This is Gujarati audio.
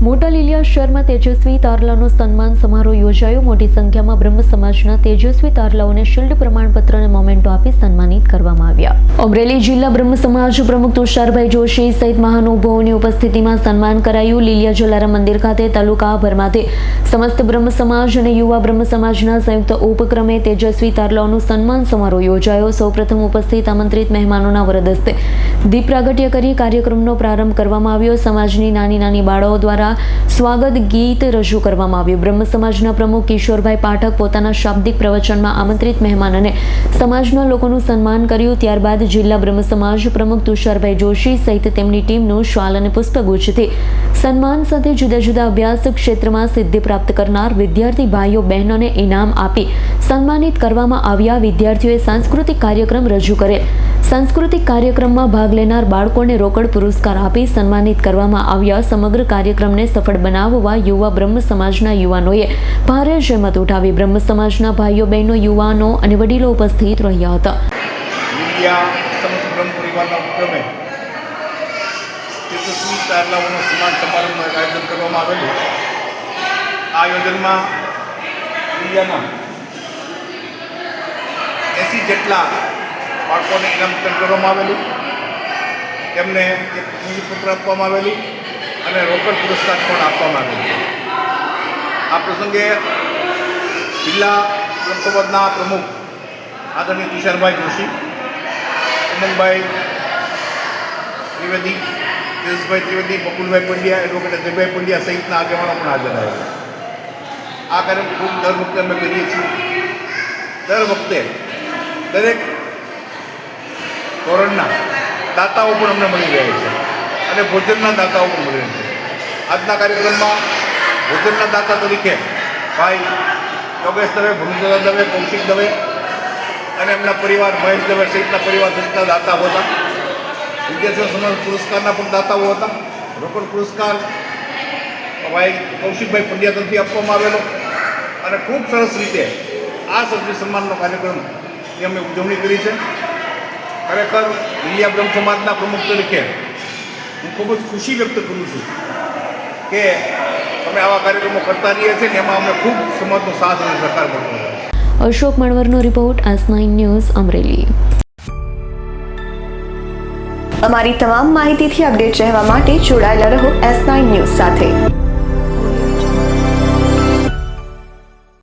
મોટા લીલિયા શહેરમાં તેજસ્વી તારલાનો સન્માન સમારોહ યોજાયો। મોટી સંખ્યામાં બ્રહ્મ સમાજના તેજસ્વી તારલાઓને શિલ્ડ પ્રમાણપત્ર અને મોમેન્ટો આપી સન્માનિત કરવામાં આવ્યા। અમરેલી જિલ્લા બ્રહ્મ સમાજ પ્રમુખ તુષારભાઈ જોશી સહિત મહાનુભાવોની ઉપસ્થિતિમાં સન્માન કરાયું। લીલિયા જલારામ મંદિર ખાતે તાલુકાભરમાંથી સમસ્ત બ્રહ્મ સમાજ અને યુવા બ્રહ્મ સમાજના સંયુક્ત ઉપક્રમે તેજસ્વી તારલાઓનું સન્માન સમારોહ યોજાયો। સૌપ્રથમ ઉપસ્થિત આમંત્રિત મહેમાનોના વરદ હસ્તે દીપ પ્રાગટ્ય કરી કાર્યક્રમનો પ્રારંભ કરવામાં આવ્યો। સમાજની નાની નાની બાળાઓ દ્વારા સ્વાગત ગીત રજૂ કરવામાં આવ્યું। બ્રહ્મ સમાજના પ્રમુખ કિશોરભાઈ પાઠક પોતાના શાબ્દિક પ્રવચનમાં આમંત્રિત મહેમાન અને સમાજના લોકોનું સન્માન કર્યું। ત્યારબાદ જિલ્લા બ્રહ્મ સમાજ પ્રમુખ તુષારભાઈ જોશી સહિત તેમની ટીમનું શાલ અને પુષ્પગુચ્છથી સન્માન સાથે જુદા જુદા અભ્યાસ ક્ષેત્રમાં સિદ્ધિ પ્રાપ્ત કરનાર વિદ્યાર્થી ભાઈઓ બહેનોને ઇનામ આપી સન્માનિત કરવામાં આવ્યા। વિદ્યાર્થીઓએ સાંસ્કૃતિક કાર્યક્રમ રજૂ કરેલ। સાંસ્કૃતિક કાર્યક્રમમાં ભાગ લેનાર બાળકોને રોકડ પુરસ્કાર આપી સન્માનિત કરવામાં આવ્યા। સમગ્ર કાર્યક્રમને સફળ બનાવવા યુવા બ્રહ્મ સમાજના યુવાનોએ ભારે જહેમત ઉઠાવી। બ્રહ્મ સમાજના ભાઈઓ બહેનો યુવાનો અને વડીલો ઉપસ્થિત રહ્યા હતા। બ્રહ્મ પરિવારના ઉપક્રમે તેજસ્વી તારલાઓનો સન્માન સમારંભનું આયોજન કરવામાં આવેલું। આ આયોજનમાં ઇન્ડિયાના 80 જેટલા બાળકોને ઇનામ વિતરણ કરવામાં આવેલું। તેમને એક પ્રમાણપત્ર આપવામાં આવેલું અને રોકડ પુરસ્કાર પણ આપવામાં આવેલું। આ પ્રસંગે જિલ્લા બ્રહ્મ સમાજના પ્રમુખ આદરણીય તુષારભાઈ જોશી, ઉમંગભાઈ ત્રિવેદી, તેજસભાઈ ત્રિવેદી, બકુલભાઈ પંડ્યા, એડવોકેટ અજયભાઈ પંડ્યા સહિતના આગેવાનો પણ હાજર આવ્યા। આ કાર્યક્રમ ખૂબ દર વખતે અમે કરીએ છીએ। દર વખતે દરેક ધોરણના દાતાઓ પણ અમને મળી રહ્યા છે અને ભોજનના દાતાઓ પણ મળી રહ્યા છે। આજના કાર્યક્રમમાં ભોજનના દાતા તરીકે ભાઈ યોગેશ દવે, ભૂમિકા દવે, કૌશિક દવે અને એમના પરિવાર મહેશ દવે સહિતના પરિવાર સહિતના દાતાઓ હતા। વિદ્યાર્થીઓ સમાજ પુરસ્કારના પણ દાતાઓ હતા। રોકડ પુરસ્કાર ભાઈ કૌશિકભાઈ પંડ્યા તરફથી આપવામાં આવેલો અને ખૂબ સરસ રીતે આ સર્જી સન્માનનો કાર્યક્રમની અમે ઉજવણી કરી છે। ખરેખર લીલિયા બ્રહ્મ સમાજના પ્રમુખ તરીકે હું ખૂબ જ ખુશી વ્યક્ત કરું છું કે અમે આવા કાર્યક્રમો કરતા રહીએ છીએ ને એમાં અમને ખૂબ સમાજનો સાથ અને સહકાર મળતો હોય। અશોક મણવરનો રિપોર્ટ, S9 ન્યૂઝ, અમરેલી। અમારી તમામ માહિતીથી અપડેટ રહેવા માટે જોડાયેલા રહો S9 ન્યૂઝ સાથે।